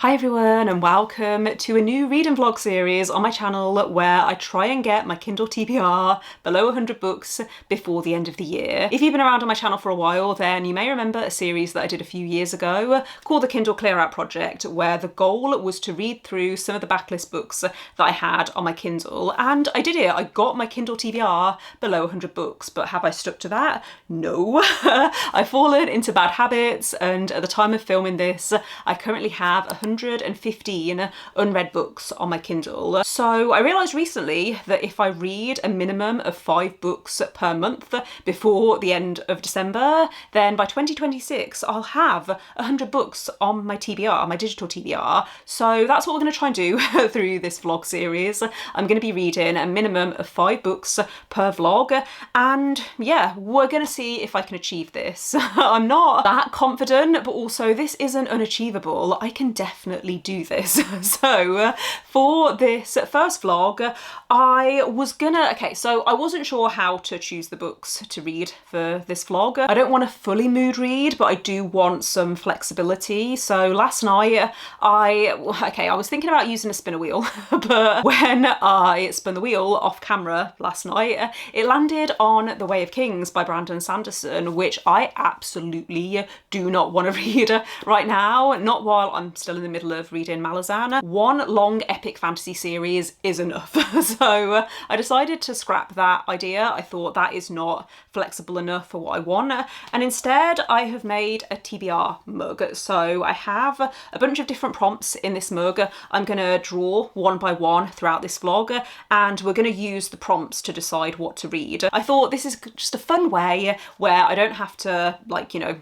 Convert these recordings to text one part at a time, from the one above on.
Hi everyone and welcome to a new read and vlog series on my channel where I try and get my Kindle TBR below 100 books before the end of the year. If you've been around on my channel for a while, then you may remember a series that I did a few years ago called the Kindle Clearout Project, where the goal was to read through some of the backlist books that I had on my Kindle, and I did it. I got my Kindle TBR below 100 books, but have I stuck to that? No. I've fallen into bad habits, and at the time of filming this, I currently have 115 unread books on my Kindle. So I realised recently that if I read a minimum of 5 books per month before the end of December, then by 2026 I'll have 100 books on my TBR, my digital TBR. So that's what we're going to try and do through this vlog series. I'm going to be reading a minimum of 5 books per vlog, and yeah, we're going to see if I can achieve this. I'm not that confident, but also this isn't unachievable. I can definitely do this. So for this first vlog, I wasn't sure how to choose the books to read for this vlog. I don't want to fully mood read, but I do want some flexibility. So last night I was thinking about using a spinner wheel, but when I spun the wheel off camera last night, it landed on The Way of Kings by Brandon Sanderson, which I absolutely do not want to read right now, not while I'm still in the middle of reading Malazan. One long epic fantasy series is enough. So I decided to scrap that idea. I thought that is not flexible enough for what I want, and instead I have made a TBR mug. So I have a bunch of different prompts in this mug. I'm gonna draw one by one throughout this vlog, and we're gonna use the prompts to decide what to read. I thought this is just a fun way where I don't have to, like, you know,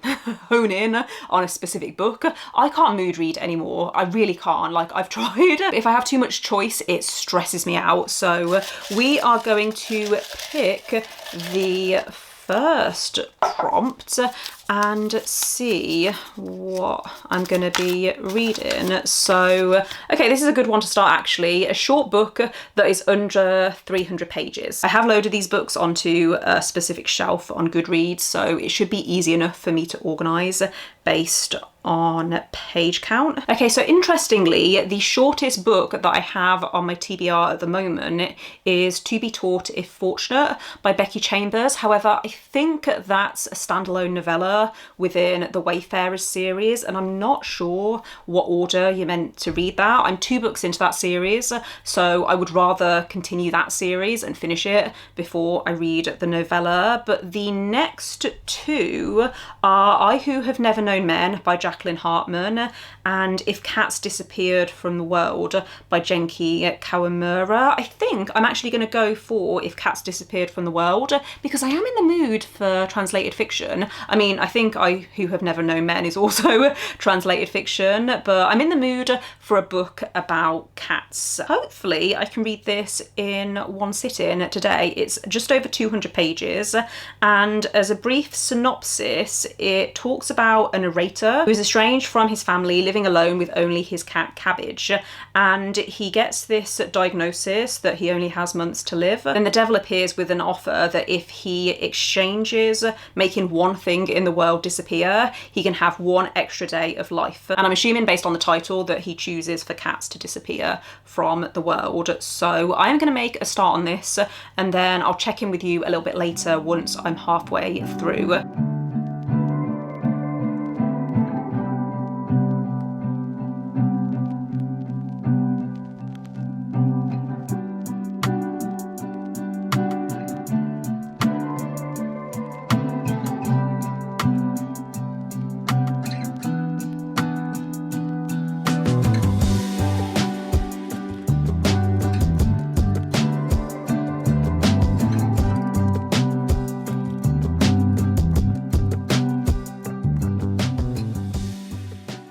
hone in on a specific book. I can't mood read anymore. I really can't. Like, I've tried. If I have too much choice, it stresses me out. So we are going to pick the first prompt and see what I'm going to be reading. So, okay, this is a good one to start actually. A short book that is under 300 pages. I have loaded these books onto a specific shelf on Goodreads, so it should be easy enough for me to organise based on page count. Okay, so interestingly, the shortest book that I have on my TBR at the moment is To Be Taught If Fortunate by Becky Chambers. However, I think that's a standalone novella within the Wayfarers series, and I'm not sure what order you're meant to read that. I'm 2 books into that series, so I would rather continue that series and finish it before I read the novella. But the next 2 are I Who Have Never Known Men by Jacqueline Hartman and If Cats Disappeared from the World by Genki Kawamura. I think I'm actually going to go for If Cats Disappeared from the World because I am in the mood for translated fiction. I mean, I think I Who Have Never Known Men is also translated fiction, but I'm in the mood for a book about cats. Hopefully I can read this in one sitting today. It's just over 200 pages, and as a brief synopsis, it talks about a narrator who is estranged from his family, living alone with only his cat Cabbage, and he gets this diagnosis that he only has months to live. Then the devil appears with an offer that if he exchanges making one thing in the world disappear, he can have 1 extra day of life. And I'm assuming based on the title that he chooses for cats to disappear from the world. So I am going to make a start on this, and then I'll check in with you a little bit later once I'm halfway through.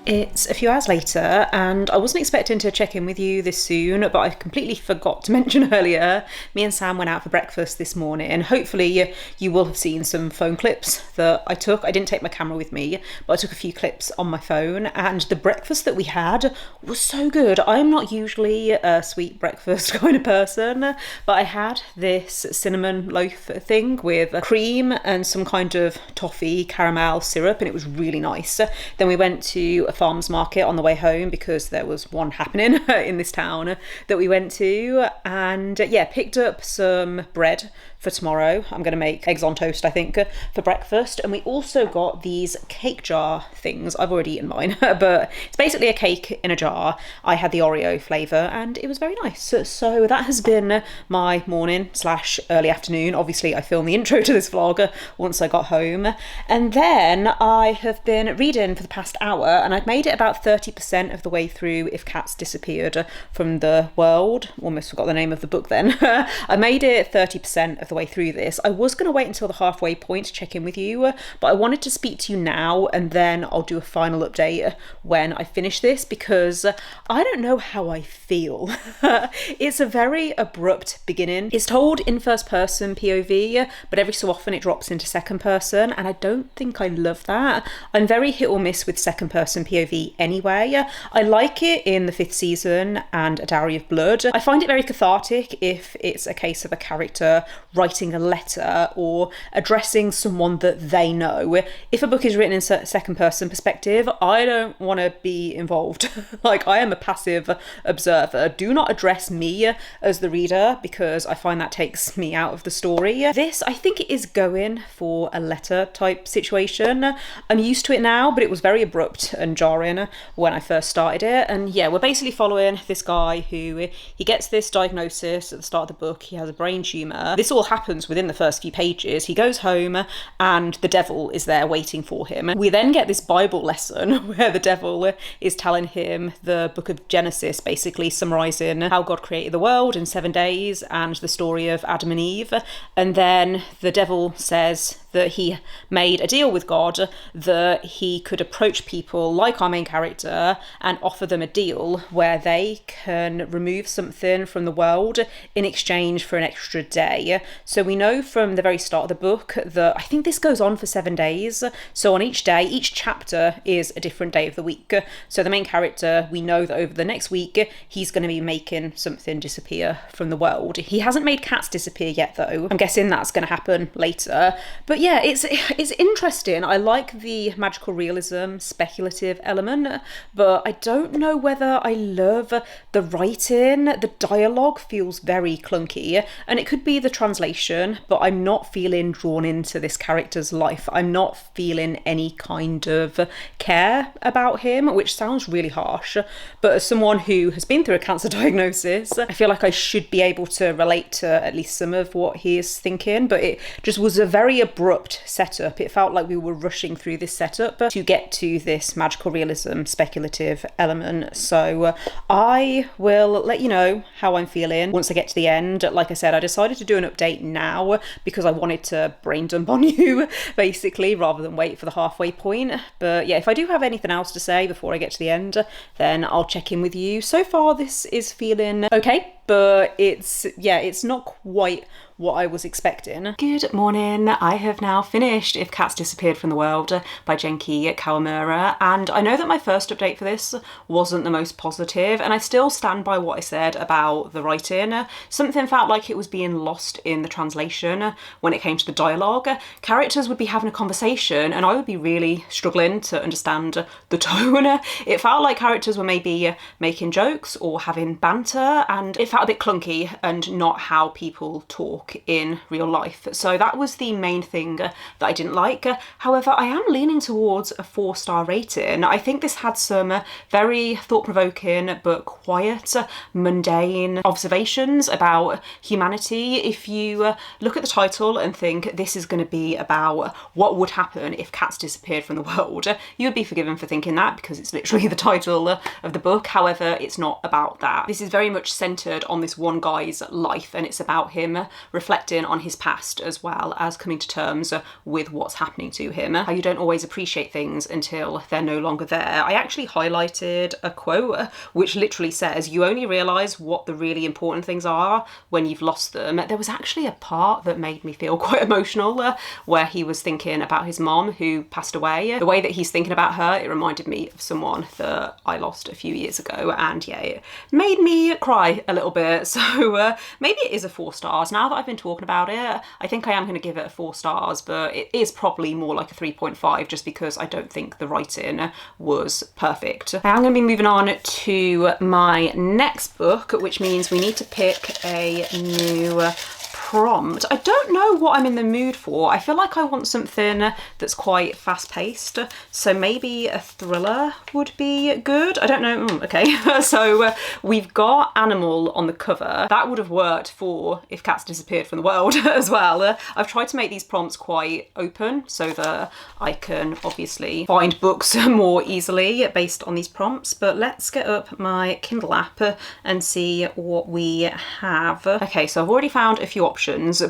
It's a few hours later, and I wasn't expecting to check in with you this soon, but I completely forgot to mention earlier, me and Sam went out for breakfast this morning, and hopefully you will have seen some phone clips that I took. I didn't take my camera with me, but I took a few clips on my phone, and the breakfast that we had was so good. I'm not usually a sweet breakfast kind of person, but I had this cinnamon loaf thing with cream and some kind of toffee caramel syrup, and it was really nice. Then we went to a farmers market on the way home because there was one happening in this town that we went to, and yeah, picked up some bread for tomorrow. I'm going to make eggs on toast, I think, for breakfast. And we also got these cake jar things. I've already eaten mine, but it's basically a cake in a jar. I had the Oreo flavour and it was very nice. So that has been my morning / early afternoon. Obviously, I filmed the intro to this vlog once I got home. And then I have been reading for the past hour, and I've made it about 30% of the way through If Cats Disappeared from the World. Almost forgot the name of the book then. I made it 30% of the way through this. I was going to wait until the halfway point to check in with you, but I wanted to speak to you now, and then I'll do a final update when I finish this, because I don't know how I feel. It's a very abrupt beginning. It's told in first person POV, but every so often it drops into second person, and I don't think I love that. I'm very hit or miss with second person POV anyway. I like it in the 5th season and A Dowry of Blood. I find it very cathartic if it's a case of a character writing a letter or addressing someone that they know. If a book is written in second person perspective, I don't want to be involved. Like, I am a passive observer. Do not address me as the reader, because I find that takes me out of the story. This, I think it is going for a letter type situation. I'm used to it now, but it was very abrupt and jarring when I first started it. And yeah, we're basically following this guy who, he gets this diagnosis at the start of the book. He has a brain tumour. This all happens within the first few pages. He goes home and the devil is there waiting for him. We then get this Bible lesson where the devil is telling him the book of Genesis, basically summarising how God created the world in 7 days and the story of Adam and Eve. And then the devil says that he made a deal with God that he could approach people like our main character and offer them a deal where they can remove something from the world in exchange for an extra day. So we know from the very start of the book that I think this goes on for 7 days. So on each day, each chapter is a different day of the week. So the main character, we know that over the next week, he's going to be making something disappear from the world. He hasn't made cats disappear yet, though. I'm guessing that's going to happen later. But yeah, it's interesting. I like the magical realism, speculative element, but I don't know whether I love the writing. The dialogue feels very clunky, and it could be the translation, but I'm not feeling drawn into this character's life. I'm not feeling any kind of care about him, which sounds really harsh, but as someone who has been through a cancer diagnosis, I feel like I should be able to relate to at least some of what he is thinking. But it just was a very abrupt setup. It felt like we were rushing through this setup to get to this magical realism speculative element. So I will let you know how I'm feeling once I get to the end. Like I said, I decided to do an update now because I wanted to brain dump on you basically, rather than wait for the halfway point. But yeah, if I do have anything else to say before I get to the end, then I'll check in with you. So far this is feeling okay, but it's not quite what I was expecting. Good morning. I have now finished If Cats Disappeared from the World by Genki Kawamura, and I know that my first update for this wasn't the most positive, and I still stand by what I said about the writing. Something felt like it was being lost in the translation when it came to the dialogue. Characters would be having a conversation and I would be really struggling to understand the tone. It felt like characters were maybe making jokes or having banter, and it felt a bit clunky and not how people talk in real life. So that was the main thing that I didn't like. However, I am leaning towards a 4-star rating. I think this had some very thought-provoking but quiet, mundane observations about humanity. If you look at the title and think this is going to be about what would happen if cats disappeared from the world, you would be forgiven for thinking that because it's literally the title of the book. However, it's not about that. This is very much centred on this one guy's life, and it's about him reflecting on his past as well as coming to terms with what's happening to him. How you don't always appreciate things until they're no longer there. I actually highlighted a quote which literally says, you only realise what the really important things are when you've lost them. There was actually a part that made me feel quite emotional where he was thinking about his mom who passed away. The way that he's thinking about her, it reminded me of someone that I lost a few years ago, and yeah, it made me cry a little bit. So maybe it is a 4 stars. Now that I've been talking about it, I think I am going to give it a 4 stars, but it is probably more like a 3.5 just because I don't think the writing was perfect. I'm going to be moving on to my next book, which means we need to pick a new prompt. I don't know what I'm in the mood for. I feel like I want something that's quite fast-paced, so maybe a thriller would be good. I don't know. Okay, so we've got animal on the cover. That would have worked for if cats disappeared from the world as well. I've tried to make these prompts quite open so that I can obviously find books more easily based on these prompts, but let's get up my Kindle app and see what we have. Okay, so I've already found a few options.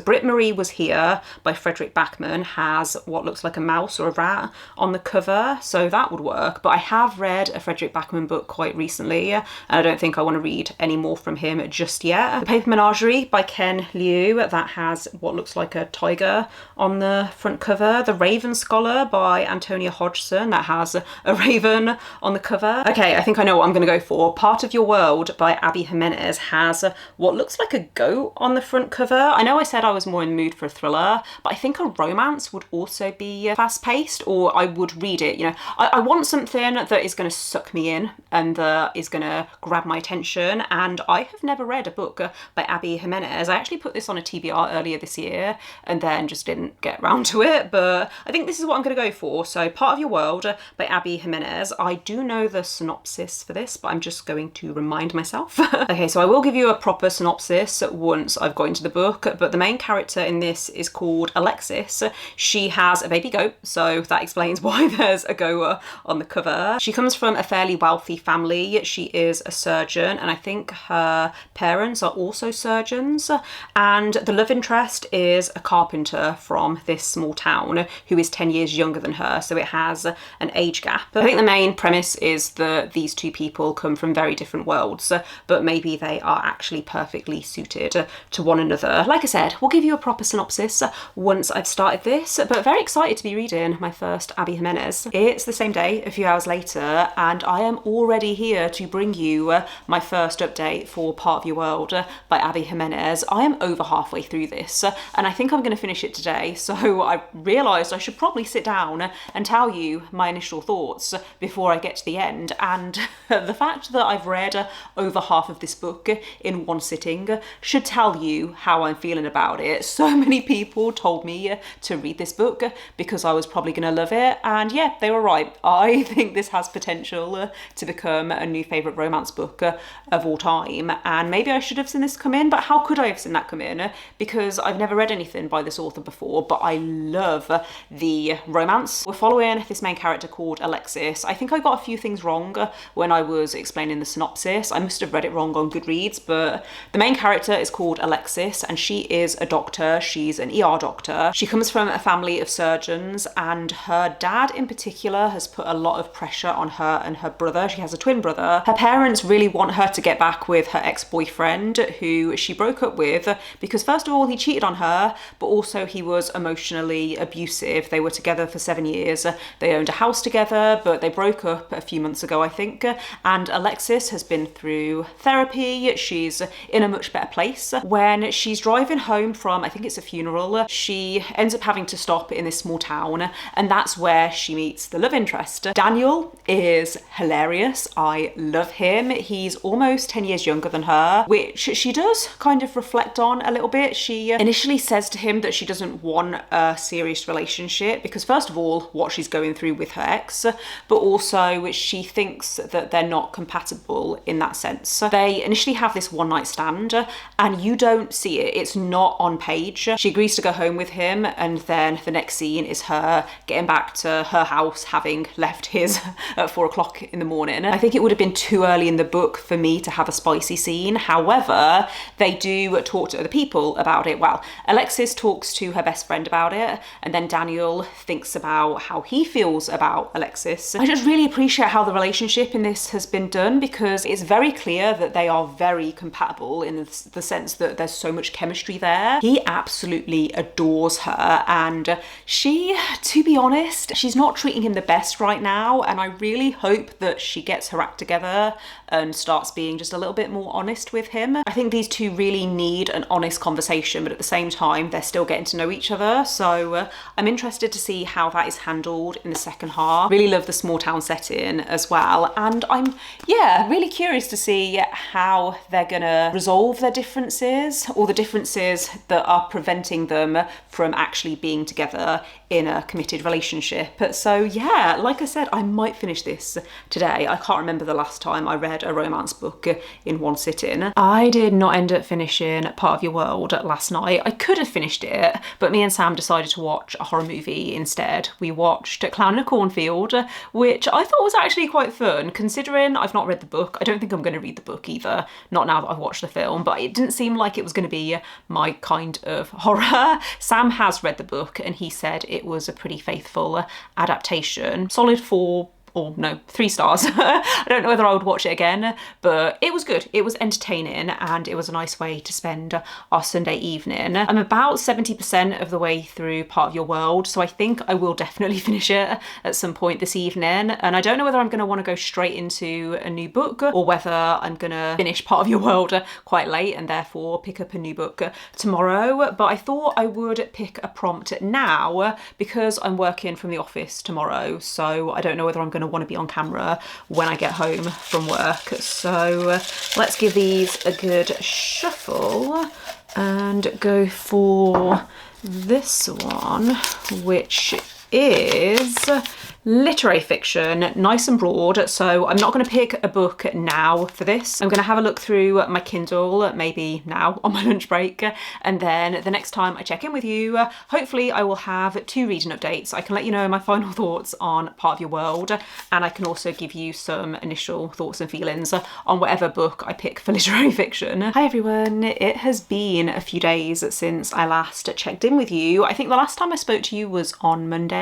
Brit Marie Was Here by Frederick Backman has what looks like a mouse or a rat on the cover, so that would work. But I have read a Frederick Backman book quite recently, and I don't think I want to read any more from him just yet. The Paper Menagerie by Ken Liu, that has what looks like a tiger on the front cover. The Raven Scholar by Antonia Hodgson, that has a raven on the cover. Okay, I think I know what I'm going to go for. Part of Your World by Abby Jimenez has what looks like a goat on the front cover. I know I said I was more in the mood for a thriller, but I think a romance would also be fast-paced, or I would read it. You know, I want something that is going to suck me in and that is going to grab my attention, and I have never read a book by Abby Jimenez. I actually put this on a TBR earlier this year and then just didn't get around to it, but I think this is what I'm going to go for. So Part of Your World by Abby Jimenez. I do know the synopsis for this, but I'm just going to remind myself. Okay, so I will give you a proper synopsis once I've got into the book, but the main character in this is called Alexis. She has a baby goat, so that explains why there's a goat on the cover. She comes from a fairly wealthy family. She is a surgeon, and I think her parents are also surgeons, and the love interest is a carpenter from this small town who is 10 years younger than her, so it has an age gap. I think the main premise is that these two people come from very different worlds, but maybe they are actually perfectly suited to one another. Like I said, we'll give you a proper synopsis once I've started this, but very excited to be reading my first Abby Jimenez. It's the same day, a few hours later, and I am already here to bring you my first update for Part of Your World by Abby Jimenez. I am over halfway through this, and I think I'm going to finish it today, so I realised I should probably sit down and tell you my initial thoughts before I get to the end, and the fact that I've read over half of this book in one sitting should tell you how I'm feeling about it. So many people told me to read this book because I was probably going to love it, and yeah, they were right. I think this has potential to become a new favourite romance book of all time, and maybe I should have seen this come in, but how could I have seen that come in? Because I've never read anything by this author before, but I love the romance. We're following this main character called Alexis. I think I got a few things wrong when I was explaining the synopsis. I must have read it wrong on Goodreads, but the main character is called Alexis, and she is a doctor. She's an ER doctor. She comes from a family of surgeons, and her dad in particular has put a lot of pressure on her and her brother. She has a twin brother. Her parents really want her to get back with her ex-boyfriend, who she broke up with because first of all he cheated on her, but also he was emotionally abusive. They were together for 7 years. They owned a house together, but they broke up a few months ago, I think, and Alexis has been through therapy. She's in a much better place. When she's driving home from, I think it's a funeral, she ends up having to stop in this small town, and that's where she meets the love interest. Daniel is hilarious. I love him. He's almost 10 years younger than her, which she does kind of reflect on a little bit. She initially says to him that she doesn't want a serious relationship because first of all, what she's going through with her ex, but also she thinks that they're not compatible in that sense. They initially have this one night stand and you don't see it. It's not on page. She agrees to go home with him, and then the next scene is her getting back to her house having left his at 4 o'clock in the morning. I think it would have been too early in the book for me to have a spicy scene. However, they do talk to other people about it. Well, Alexis talks to her best friend about it, and then Daniel thinks about how he feels about Alexis. I just really appreciate how the relationship in this has been done because it's very clear that they are very compatible in the sense that there's so much chemistry chemistry there. He absolutely adores her, and she, to be honest, she's not treating him the best right now, and I really hope that she gets her act together and starts being just a little bit more honest with him. I think these two really need an honest conversation, but at the same time they're still getting to know each other, so I'm interested to see how that is handled in the second half. Really love the small town setting as well, and I'm really curious to see how they're gonna resolve their differences, or the differences that are preventing them from actually being together in a committed relationship. So yeah, like I said, I might finish this today. I can't remember the last time I read a romance book in one sitting. I did not end up finishing Part of Your World last night. I could have finished it, but me and Sam decided to watch a horror movie instead. We watched Clown in a Cornfield, which I thought was actually quite fun, considering I've not read the book. I don't think I'm going to read the book either, not now that I've watched the film, but it didn't seem like it was going to be my kind of horror. Sam has read the book and he said it was a pretty faithful adaptation. Solid 3 stars. I don't know whether I would watch it again, but it was good. It was entertaining and it was a nice way to spend our Sunday evening. I'm about 70% of the way through Part of Your World, so I think I will definitely finish it at some point this evening. And I don't know whether I'm going to want to go straight into a new book or whether I'm going to finish Part of Your World quite late and therefore pick up a new book tomorrow. But I thought I would pick a prompt now because I'm working from the office tomorrow, so I don't know whether I'm going to want to be on camera when I get home from work. So let's give these a good shuffle and go for this one, which is literary fiction, nice and broad. So I'm not going to pick a book now for this. I'm going to have a look through my Kindle, maybe now on my lunch break, and then the next time I check in with you, hopefully I will have 2 reading updates. I can let you know my final thoughts on Part of Your World, and I can also give you some initial thoughts and feelings on whatever book I pick for literary fiction. Hi everyone, it has been a few days since I last checked in with you. I think the last time I spoke to you was on Monday,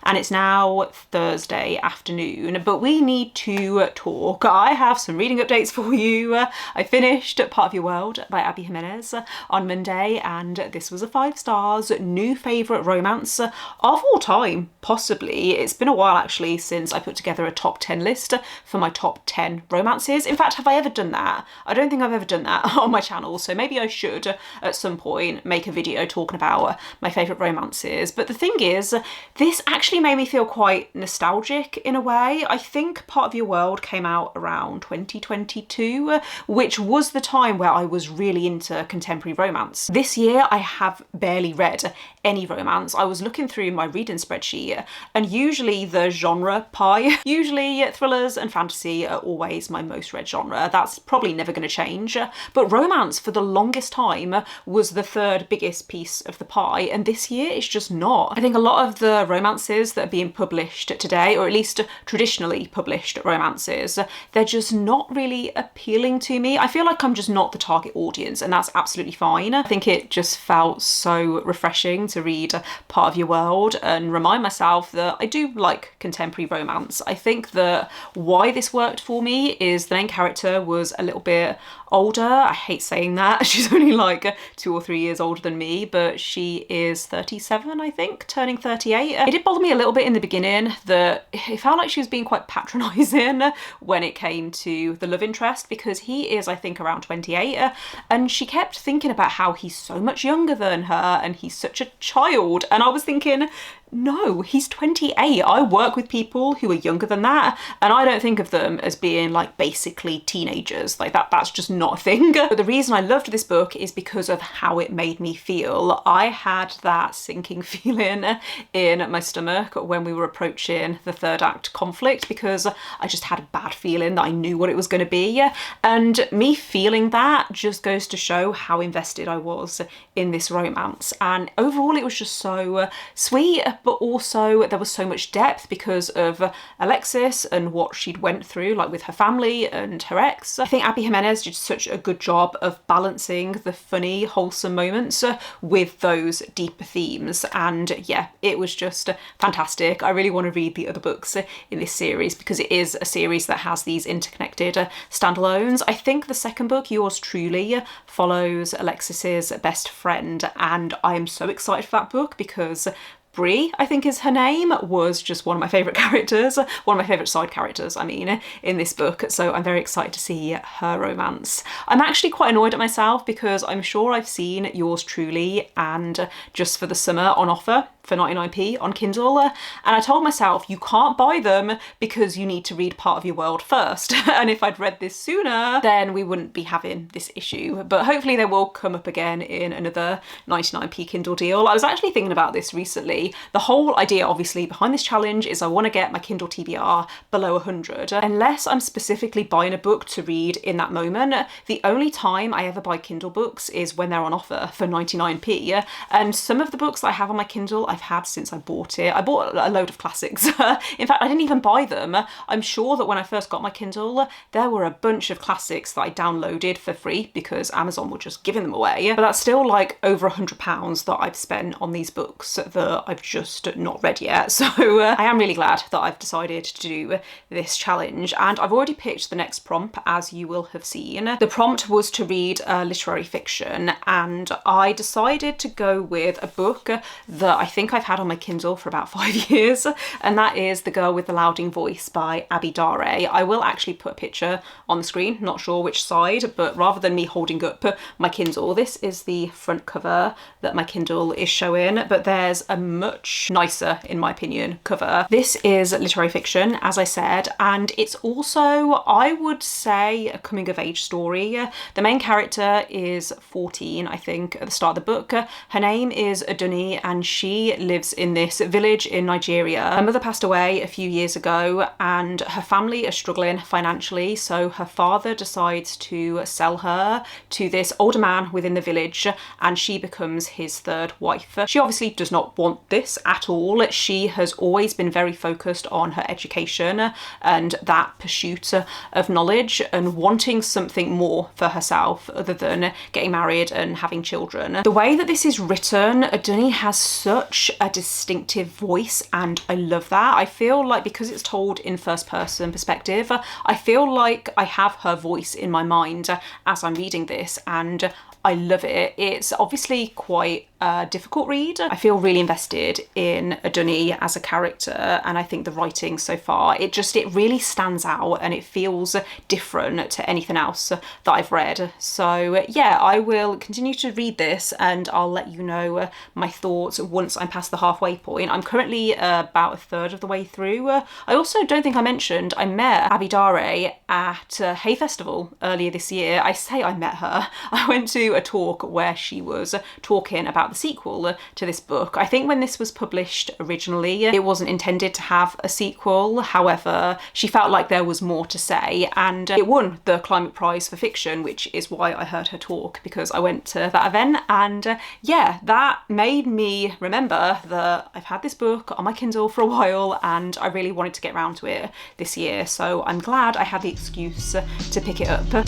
and it's now Thursday afternoon, but we need to talk. I have some reading updates for you. I finished Part of Your World by Abby Jimenez on Monday, and this was a 5 stars, new favourite romance of all time, possibly. It's been a while actually since I put together a top 10 list for my top 10 romances. In fact, have I ever done that? I don't think I've ever done that on my channel, so maybe I should at some point make a video talking about my favourite romances. But the thing is, this actually made me feel quite nostalgic in a way. I think Part of Your World came out around 2022, which was the time where I was really into contemporary romance. This year I have barely read any romance. I was looking through my reading spreadsheet, and usually the genre pie, usually thrillers and fantasy are always my most read genre. That's probably never going to change, but romance for the longest time was the 3rd biggest piece of the pie, and this year it's just not. I think a lot of the romances that are being published today, or at least traditionally published romances, they're just not really appealing to me. I feel like I'm just not the target audience, and that's absolutely fine. I think it just felt so refreshing to read Part of Your World and remind myself that I do like contemporary romance. I think that why this worked for me is the main character was a little bit older. I hate saying that. She's only like 2 or 3 years older than me, but she is 37, I think, turning 38. It did bother me a little bit in the beginning that it felt like she was being quite patronising when it came to the love interest, because he is, I think, around 28, and she kept thinking about how he's so much younger than her and he's such a child, and I was thinking, no, he's 28. I work with people who are younger than that, and I don't think of them as being like basically teenagers. Like that's just not a thing. But the reason I loved this book is because of how it made me feel. I had that sinking feeling in my stomach when we were approaching the 3rd act conflict, because I just had a bad feeling that I knew what it was going to be, and me feeling that just goes to show how invested I was in this romance. And overall it was just so sweet, but also there was so much depth because of Alexis and what she'd went through, like with her family and her ex. I think Abby Jimenez did such a good job of balancing the funny, wholesome moments with those deeper themes, and yeah, it was just fantastic. I really want to read the other books in this series, because it is a series that has these interconnected standalones. I think the second book, Yours Truly, follows Alexis's best friend, and I am so excited for that book because Brie, I think is her name, was just one of my favourite characters, one of my favourite side characters, I mean, in this book, so I'm very excited to see her romance. I'm actually quite annoyed at myself because I'm sure I've seen Yours Truly and Just for the Summer on offer for 99p on Kindle, and I told myself you can't buy them because you need to read Part of Your World first, and if I'd read this sooner then we wouldn't be having this issue, but hopefully they will come up again in another 99p Kindle deal. I was actually thinking about this recently. The whole idea obviously behind this challenge is I want to get my Kindle TBR below 100. Unless I'm specifically buying a book to read in that moment, the only time I ever buy Kindle books is when they're on offer for 99p, and some of the books that I have on my Kindle I've had since I bought it. I bought a load of classics. In fact, I didn't even buy them. I'm sure that when I first got my Kindle, there were a bunch of classics that I downloaded for free because Amazon were just giving them away. But that's still like over £100 that I've spent on these books that I've just not read yet. So I am really glad that I've decided to do this challenge, and I've already picked the next prompt, as you will have seen. The prompt was to read literary fiction, and I decided to go with a book that I think I've had on my Kindle for about 5 years, and that is The Girl with the Louding Voice by Abby Dare. I will actually put a picture on the screen, not sure which side, but rather than me holding up my Kindle, this is the front cover that my Kindle is showing, but there's a much nicer, in my opinion, cover. This is literary fiction, as I said, and it's also, I would say, a coming of age story. The main character is 14, I think, at the start of the book. Her name is Adunni, and she lives in this village in Nigeria. Her mother passed away a few years ago and her family are struggling financially, so her father decides to sell her to this older man within the village, and she becomes his third wife. She obviously does not want this at all. She has always been very focused on her education and that pursuit of knowledge and wanting something more for herself other than getting married and having children. The way that this is written, Adunni has such a distinctive voice, and I love that. I feel like because it's told in first person perspective, I feel like I have her voice in my mind as I'm reading this, and I love it. It's obviously quite a difficult read. I feel really invested in Adunni as a character, and I think the writing so far, it really stands out and it feels different to anything else that I've read. So yeah, I will continue to read this and I'll let you know my thoughts once I'm past the halfway point. I'm currently about a third of the way through. I also don't think I mentioned I met Abby Dare at Hay Festival earlier this year. I say I met her. I went to a talk where she was talking about the sequel to this book. I think when this was published originally, it wasn't intended to have a sequel. However, she felt like there was more to say, and it won the Climate Prize for Fiction, which is why I heard her talk, because I went to that event, and yeah, that made me remember that I've had this book on my Kindle for a while and I really wanted to get around to it this year, so I'm glad I had the excuse to pick it up.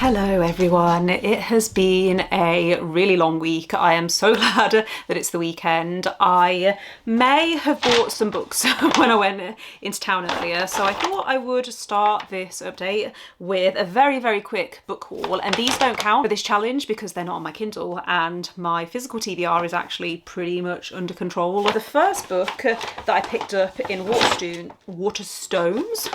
Hello everyone, it has been a really long week. I am so glad that it's the weekend. I may have bought some books when I went into town earlier, so I thought I would start this update with a very quick book haul, and these don't count for this challenge because they're not on my Kindle and my physical TBR is actually pretty much under control. The first book that I picked up in Waterstones,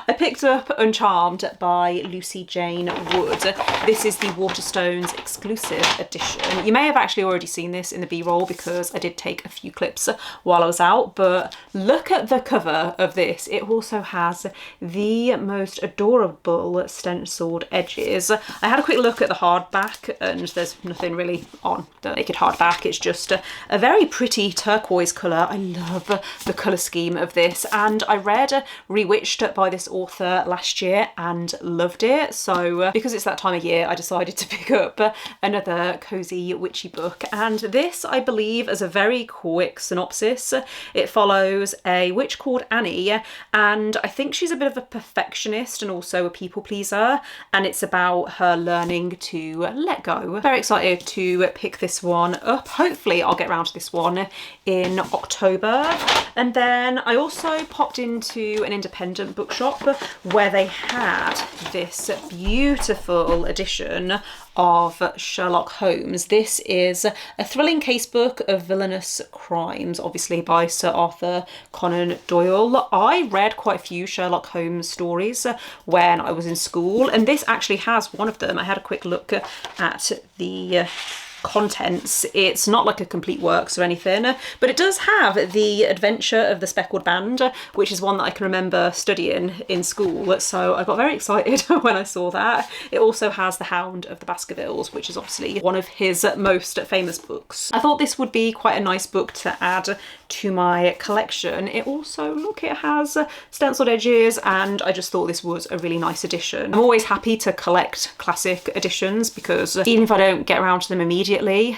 I picked up Uncharmed by Lucy Lucy Jane Wood. This is the Waterstones exclusive edition. You may have actually already seen this in the B-roll because I did take a few clips while I was out, but look at the cover of this. It also has the most adorable stenciled edges. I had a quick look at the hardback and there's nothing really on the naked hardback. It's just a very pretty turquoise colour. I love the colour scheme of this, and I read Rewitched by this author last year and loved it. So because it's that time of year, I decided to pick up another cosy witchy book. And this, I believe, is a very quick synopsis. It follows a witch called Annie, and I think she's a bit of a perfectionist and also a people pleaser, and it's about her learning to let go. Very excited to pick this one up. Hopefully I'll get around to this one in October. And then I also popped into an independent bookshop where they had this beautiful edition of Sherlock Holmes. This is a thrilling casebook of villainous crimes, obviously by Sir Arthur Conan Doyle. I read quite a few Sherlock Holmes stories when I was in school, and this actually has one of them. I had a quick look at the contents. It's not like a complete works or anything, but it does have the Adventure of the Speckled Band, which is one that I can remember studying in school, so I got very excited when I saw that. It also has The Hound of the Baskervilles, which is obviously one of his most famous books. I thought this would be quite a nice book to add to my collection. It also, look, it has stenciled edges, and I just thought this was a really nice edition. I'm always happy to collect classic editions because even if I don't get around to them immediately,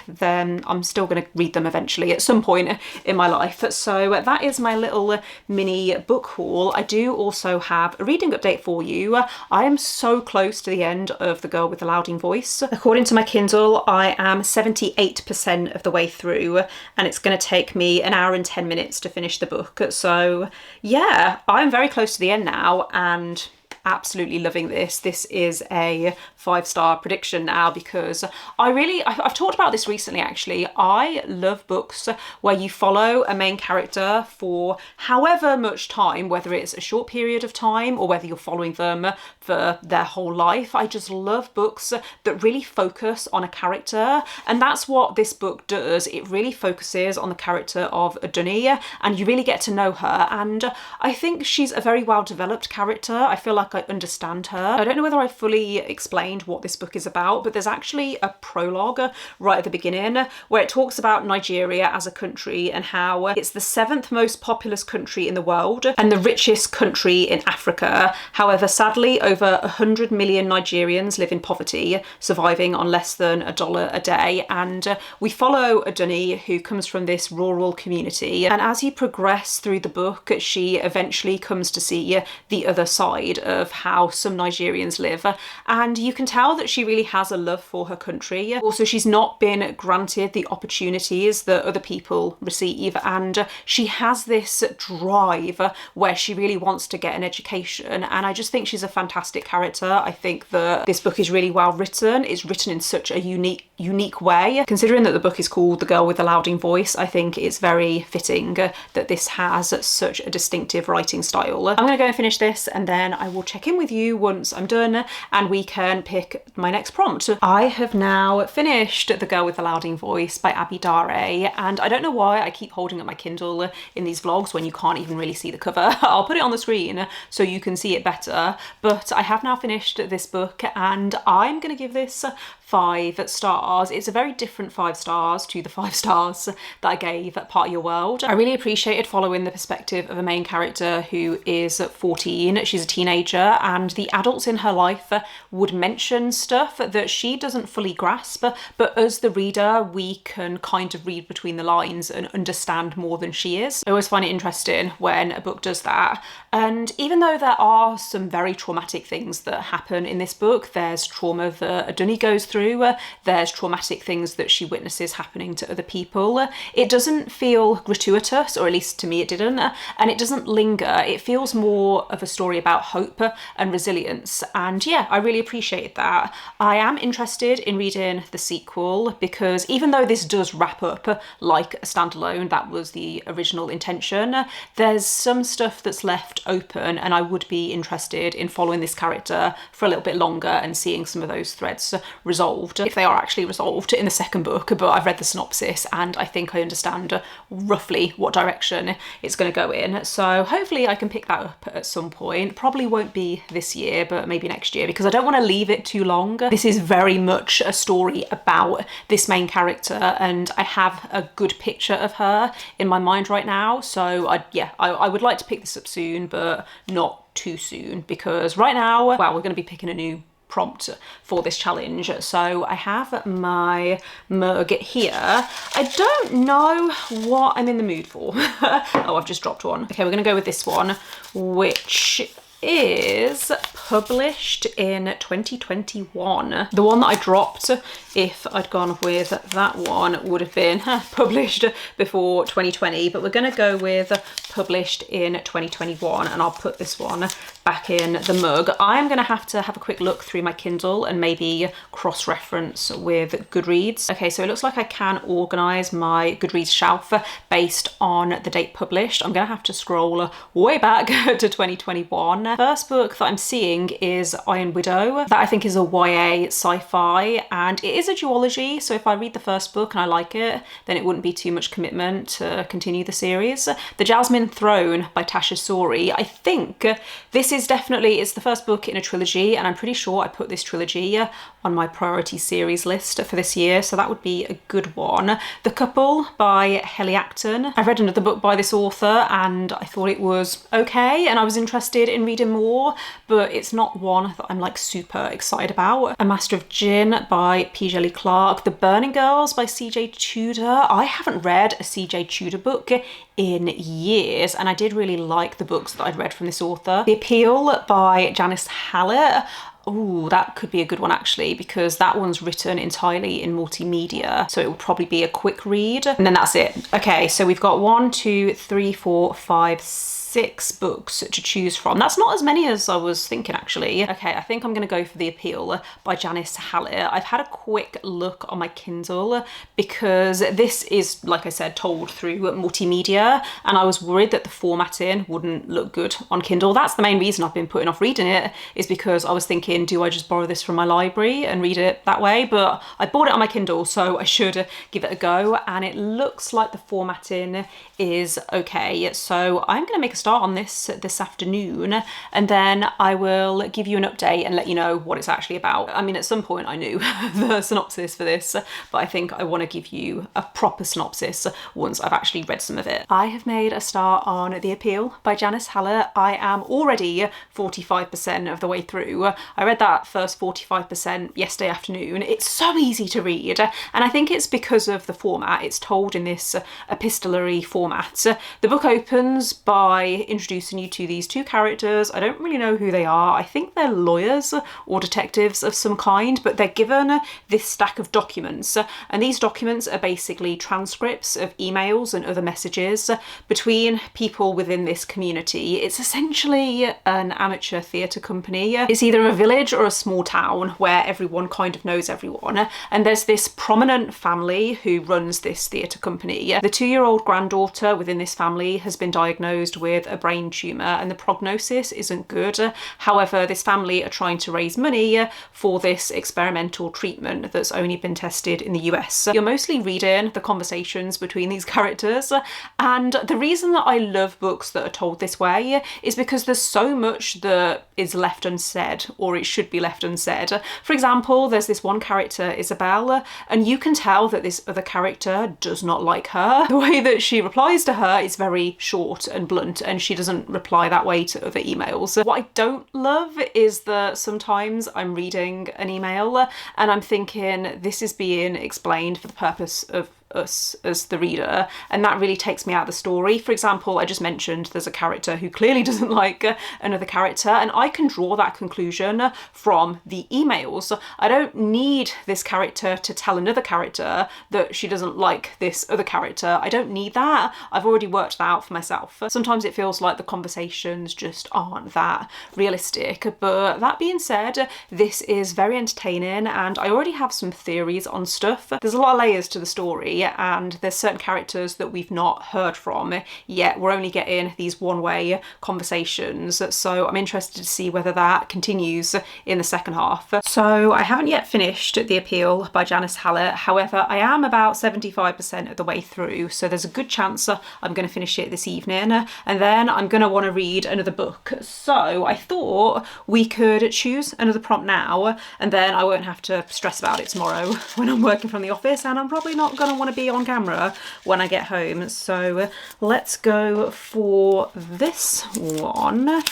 then I'm still going to read them eventually at some point in my life. So that is my little mini book haul. I do also have a reading update for you. I am so close to the end of The Girl with the Louding Voice. According to my Kindle, I am 78% of the way through, and it's going to take me an hour and 10 minutes to finish the book. So yeah, I'm very close to the end now and absolutely loving this. This is a 5-star prediction now because I've talked about this recently actually. I love books where you follow a main character for however much time, whether it's a short period of time or whether you're following them for their whole life. I just love books that really focus on a character, and that's what this book does. It really focuses on the character of Dunny, and you really get to know her, and I think she's a very well developed character. I feel like I understand her. I don't know whether I fully explained what this book is about, but there's actually a prologue right at the beginning where it talks about Nigeria as a country and how it's the 7th most populous country in the world and the richest country in Africa. However, sadly, over 100 million Nigerians live in poverty, surviving on less than $1 a day. And we follow Dunny, who comes from this rural community. And as you progress through the book, she eventually comes to see the other side of how some Nigerians live. And you can tell that she really has a love for her country. Also, she's not been granted the opportunities that other people receive, and she has this drive where she really wants to get an education, and I just think she's a fantastic character. I think that this book is really well written. It's written in such a unique way. Considering that the book is called The Girl with the Louding Voice, I think it's very fitting that this has such a distinctive writing style. I'm gonna go and finish this and then I will check in with you once I'm done and we can pick my next prompt. I have now finished The Girl with the Louding Voice by Abi Dare, and I don't know why I keep holding up my Kindle in these vlogs when you can't even really see the cover. I'll put it on the screen so you can see it better, but I have now finished this book and I'm gonna give this 5 stars. It's a very different 5 stars to the 5 stars that I gave at Part of Your World. I really appreciated following the perspective of a main character who is 14. She's a teenager and the adults in her life would mention stuff that she doesn't fully grasp, but as the reader, we can kind of read between the lines and understand more than she is. I always find it interesting when a book does that. And even though there are some very traumatic things that happen in this book, there's trauma that Dunny goes through through. There's traumatic things that she witnesses happening to other people. It doesn't feel gratuitous, or at least to me it didn't, and it doesn't linger. It feels more of a story about hope and resilience, and yeah, I really appreciate that. I am interested in reading the sequel because even though this does wrap up like a standalone, that was the original intention, there's some stuff that's left open, and I would be interested in following this character for a little bit longer and seeing some of those threads resolved, if they are actually resolved in the second book. But I've read the synopsis and I think I understand roughly what direction it's going to go in, so hopefully I can pick that up at some point. Probably won't be this year, but maybe next year, because I don't want to leave it too long. This is very much a story about this main character, and I have a good picture of her in my mind right now, so I would like to pick this up soon, but not too soon, because right now, well, we're going to be picking a new prompt for this challenge. So I have my mug here. I don't know what I'm in the mood for. Oh, I've just dropped one. Okay, we're going to go with this one, which is published in 2021. The one that I dropped, if I'd gone with that one, would have been published before 2020, but we're going to go with published in 2021, and I'll put this one back in the mug. I'm going to have a quick look through my Kindle and maybe cross-reference with Goodreads. Okay, so it looks like I can organise my Goodreads shelf based on the date published. I'm going to have to scroll way back to 2021. First book that I'm seeing is Iron Widow. That I think is a YA sci-fi, and it is a duology, so if I read the first book and I like it, then it wouldn't be too much commitment to continue the series. The Jasmine Throne by Tasha Sori. I think this is definitely, it's the first book in a trilogy, and I'm pretty sure I put this trilogy on my priority series list for this year, so that would be a good one. The Couple by Helly Acton. I read another book by this author and I thought it was okay, and I was interested in reading more, but it's not one that I'm like super excited about. A Master of Gin by P. Jelly Clark. The Burning Girls by C.J. Tudor. I haven't read a C.J. Tudor book in years, and I did really like the books that I'd read from this author. The Appeal by Janice Hallett. Oh, that could be a good one actually, because that one's written entirely in multimedia, so it will probably be a quick read. And then that's it. Okay, so we've got 1, 2, 3, 4, 5, 6 books to choose from. That's not as many as I was thinking actually. Okay, I think I'm gonna go for The Appeal by Janice Hallett. I've had a quick look on my Kindle because this is, like I said, told through multimedia, and I was worried that the formatting wouldn't look good on Kindle. That's the main reason I've been putting off reading it, is because I was thinking, do I just borrow this from my library and read it that way? But I bought it on my Kindle, so I should give it a go, and it looks like the formatting is okay. So I'm gonna make a start on this afternoon, and then I will give you an update and let you know what it's actually about. I mean, at some point I knew the synopsis for this, but I think I want to give you a proper synopsis once I've actually read some of it. I have made a start on The Appeal by Janice Hallett. I am already 45% of the way through. I read that first 45% yesterday afternoon. It's so easy to read, and I think it's because of the format. It's told in this epistolary format. The book opens by introducing you to these two characters. I don't really know who they are. I think they're lawyers or detectives of some kind, but they're given this stack of documents, and these documents are basically transcripts of emails and other messages between people within this community. It's essentially an amateur theatre company. It's either a village or a small town where everyone kind of knows everyone, and there's this prominent family who runs this theatre company. The 2-year-old granddaughter within this family has been diagnosed with a brain tumour, and the prognosis isn't good. However, this family are trying to raise money for this experimental treatment that's only been tested in the US. You're mostly reading the conversations between these characters, and the reason that I love books that are told this way is because there's so much that is left unsaid, or it should be left unsaid. For example, there's this one character, Isabel, and you can tell that this other character does not like her. The way that she replies to her is very short and blunt, and she doesn't reply that way to other emails. What I don't love is that sometimes I'm reading an email and I'm thinking this is being explained for the purpose of us as the reader, and that really takes me out of the story. For example, I just mentioned there's a character who clearly doesn't like another character, and I can draw that conclusion from the emails. I don't need this character to tell another character that she doesn't like this other character. I don't need that. I've already worked that out for myself. Sometimes it feels like the conversations just aren't that realistic, but that being said, this is very entertaining and I already have some theories on stuff. There's a lot of layers to the story and there's certain characters that we've not heard from yet. We're only getting these one-way conversations, so I'm interested to see whether that continues in the second half. So I haven't yet finished The Appeal by Janice Hallett, however I am about 75% of the way through, so there's a good chance I'm going to finish it this evening and then I'm going to want to read another book. So I thought we could choose another prompt now and then I won't have to stress about it tomorrow when I'm working from the office, and I'm probably not going to want to be on camera when I get home. So let's go for this one,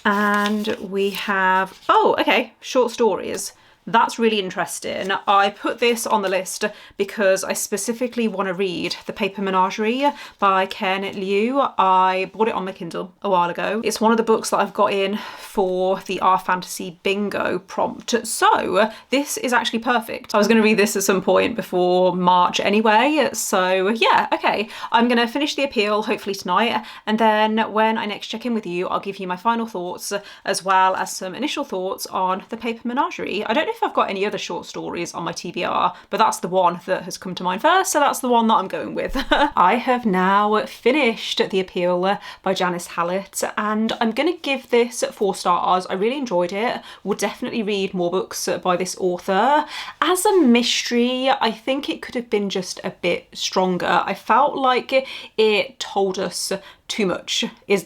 and we have, oh okay, short stories. That's really interesting. I put this on the list because I specifically want to read The Paper Menagerie by Ken Liu. I bought it on my Kindle a while ago. It's one of the books that I've got in for the Our Fantasy Bingo prompt. So this is actually perfect. I was going to read this at some point before March anyway. So yeah, okay. I'm going to finish The Appeal hopefully tonight. And then when I next check in with you, I'll give you my final thoughts as well as some initial thoughts on The Paper Menagerie. I don't know if I've got any other short stories on my TBR, but that's the one that has come to mind first, so that's the one that I'm going with. I have now finished The Appeal by Janice Hallett, and I'm going to give this 4 stars. I really enjoyed it. Would definitely read more books by this author. As a mystery, I think it could have been just a bit stronger. I felt like it told us too much.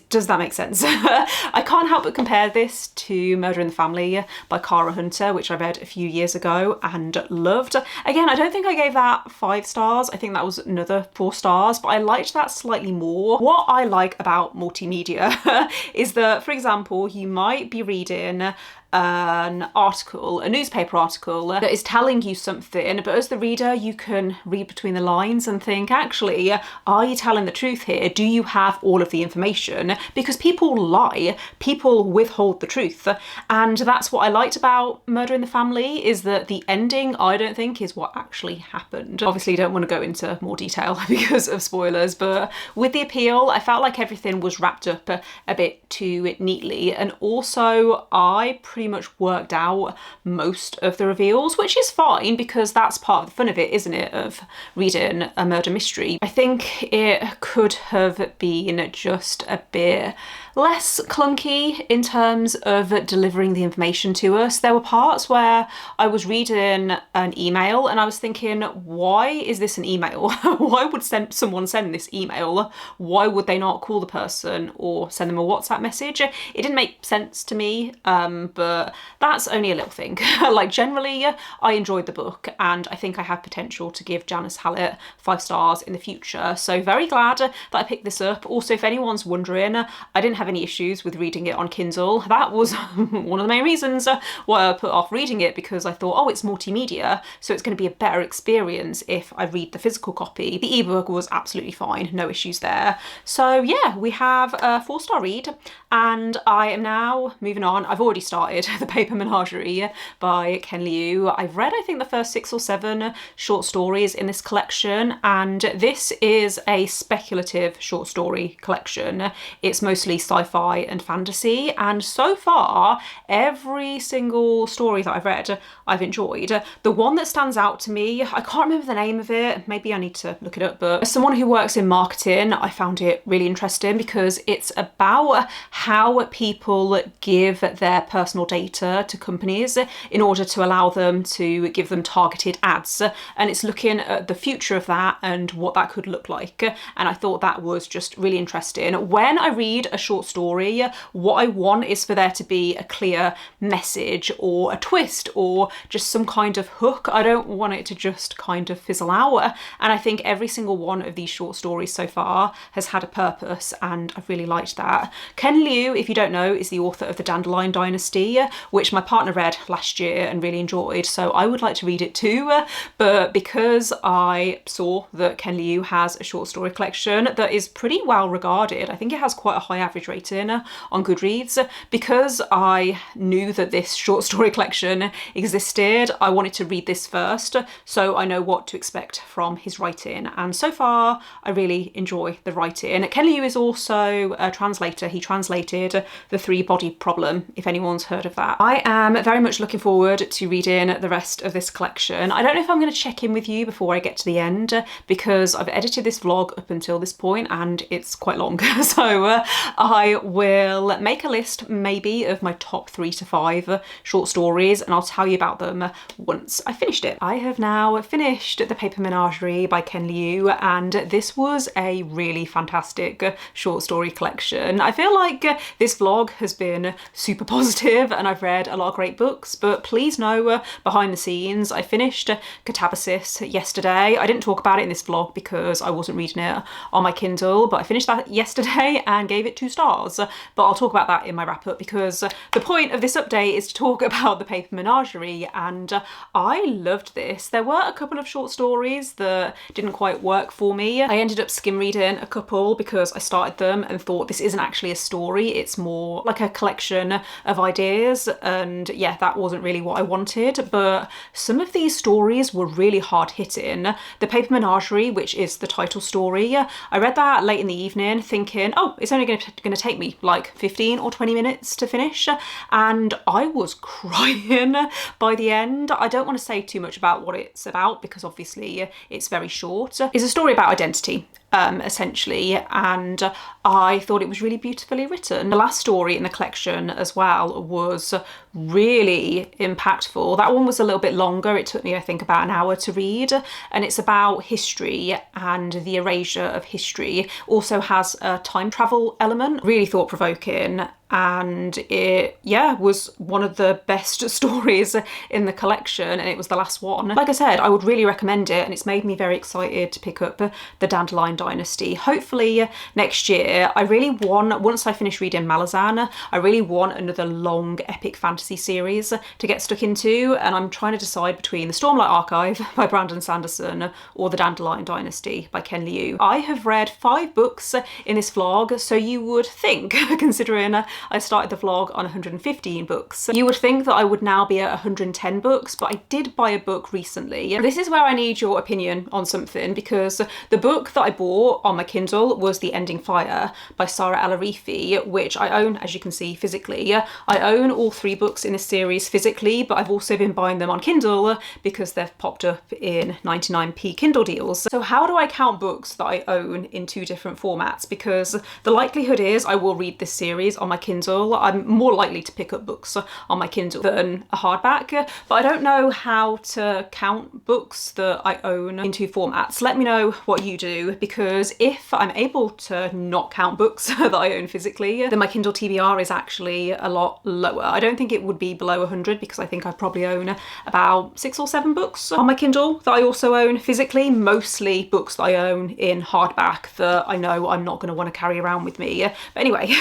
Does that make sense? I can't help but compare this to Murder in the Family by Cara Hunter, which I read a few years ago and loved. Again, I don't think I gave that 5 stars. I think that was another 4 stars, but I liked that slightly more. What I like about multimedia is that, for example, you might be reading an article, a newspaper article that is telling you something, but as the reader you can read between the lines and think, actually, are you telling the truth here? Do you have all of the information? Because people lie, people withhold the truth, and that's what I liked about Murder in the Family, is that the ending I don't think is what actually happened. Obviously don't want to go into more detail because of spoilers, but with The Appeal I felt like everything was wrapped up a bit too neatly, and also I pretty much worked out most of the reveals, which is fine because that's part of the fun of it, isn't it, of reading a murder mystery. I think it could have been just a bit less clunky in terms of delivering the information to us. There were parts where I was reading an email and I was thinking, why is this an email? Why would someone send this email? Why would they not call the person or send them a WhatsApp message? It didn't make sense to me, but that's only a little thing. Like generally, I enjoyed the book and I think I have potential to give Janice Hallett 5 stars in the future. So very glad that I picked this up. Also, if anyone's wondering, I didn't have any issues with reading it on Kindle. That was one of the main reasons why I put off reading it, because I thought, oh, it's multimedia, so it's going to be a better experience if I read the physical copy. The ebook was absolutely fine, no issues there. So yeah, we have a 4-star read, and I am now moving on. I've already started The Paper Menagerie by Ken Liu. I've read, I think, the first 6 or 7 short stories in this collection, and this is a speculative short story collection. It's mostly sci-fi and fantasy, and so far every single story that I've read I've enjoyed. The one that stands out to me, I can't remember the name of it, maybe I need to look it up, but as someone who works in marketing, I found it really interesting because it's about how people give their personal data to companies in order to allow them to give them targeted ads, and it's looking at the future of that and what that could look like, and I thought that was just really interesting. When I read a short story, what I want is for there to be a clear message or a twist or just some kind of hook. I don't want it to just kind of fizzle out, and I think every single one of these short stories so far has had a purpose, and I've really liked that. Ken Liu, if you don't know, is the author of the Dandelion Dynasty, History, which my partner read last year and really enjoyed, so I would like to read it too. But because I saw that Ken Liu has a short story collection that is pretty well regarded, I think it has quite a high average rating on Goodreads, because I knew that this short story collection existed, I wanted to read this first so I know what to expect from his writing, and so far I really enjoy the writing. Ken Liu is also a translator. He translated The Three-Body Problem, if anyone's heard of that. I am very much looking forward to reading the rest of this collection. I don't know if I'm going to check in with you before I get to the end, because I've edited this vlog up until this point and it's quite long. So I will make a list maybe of my top 3 to 5 short stories, and I'll tell you about them once I finished it. I have now finished The Paper Menagerie by Ken Liu, and this was a really fantastic short story collection. I feel like this vlog has been super positive and I've read a lot of great books, but please know behind the scenes, I finished Catabasis yesterday. I didn't talk about it in this vlog because I wasn't reading it on my Kindle, but I finished that yesterday and gave it 2 stars. But I'll talk about that in my wrap up, because the point of this update is to talk about The Paper Menagerie, and I loved this. There were a couple of short stories that didn't quite work for me. I ended up skim reading a couple because I started them and thought this isn't actually a story, it's more like a collection of ideas, and yeah, that wasn't really what I wanted. But some of these stories were really hard hitting. The Paper Menagerie, which is the title story, I read that late in the evening thinking, oh, it's only going to take me like 15 or 20 minutes to finish, and I was crying by the end. I don't want to say too much about what it's about because obviously it's very short. It's a story about identity, essentially, and I thought it was really beautifully written. The last story in the collection as well was really impactful. That one was a little bit longer. It took me, I think, about an hour to read, and it's about history and the erasure of history. Also has a time travel element. Really thought-provoking, and it, yeah, was one of the best stories in the collection, and it was the last one. Like I said, I would really recommend it, and it's made me very excited to pick up The Dandelion Dynasty. Hopefully next year. I really want, once I finish reading Malazan, I really want another long epic fantasy series to get stuck into, and I'm trying to decide between The Stormlight Archive by Brandon Sanderson or The Dandelion Dynasty by Ken Liu. I have read 5 books in this vlog, so you would think, considering I started the vlog on 115 books, you would think that I would now be at 110 books, but I did buy a book recently. This is where I need your opinion on something, because the book that I bought on my Kindle was The Ending Fire by Sarah El-Arifi, which I own, as you can see, physically. I own all 3 books in this series physically, but I've also been buying them on Kindle because they've popped up in 99p Kindle deals. So how do I count books that I own in 2 different formats? Because the likelihood is I will read this series on my Kindle. I'm more likely to pick up books on my Kindle than a hardback, but I don't know how to count books that I own in 2 formats. Let me know what you do, because if I'm able to not count books that I own physically, then my Kindle TBR is actually a lot lower. I don't think it would be below 100, because I think I probably own about 6 or 7 books on my Kindle that I also own physically, mostly books that I own in hardback that I know I'm not going to want to carry around with me. But anyway,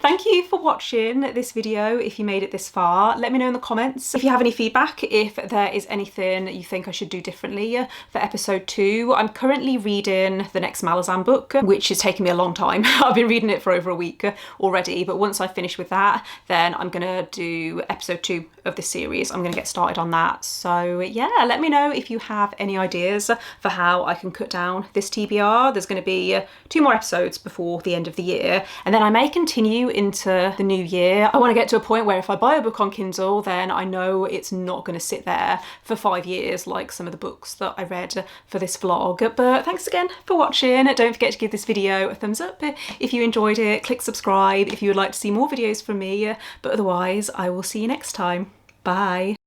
thank you for watching this video. If you made it this far, let me know in the comments if you have any feedback, if there is anything you think I should do differently for episode 2. I'm currently reading the next Malazan book, which is taking me a long time. I've been reading it for over a week already, but once I finish with that, then I'm gonna do episode 2 of this series. I'm gonna get started on that. So yeah, let me know if you have any ideas for how I can cut down this TBR. There's gonna be 2 more episodes before the end of the year, and then I may continue into the new year. I want to get to a point where if I buy a book on Kindle, then I know it's not going to sit there for 5 years like some of the books that I read for this vlog. But thanks again for watching. Don't forget to give this video a thumbs up if you enjoyed it. Click subscribe if you would like to see more videos from me. But otherwise, I will see you next time. Bye.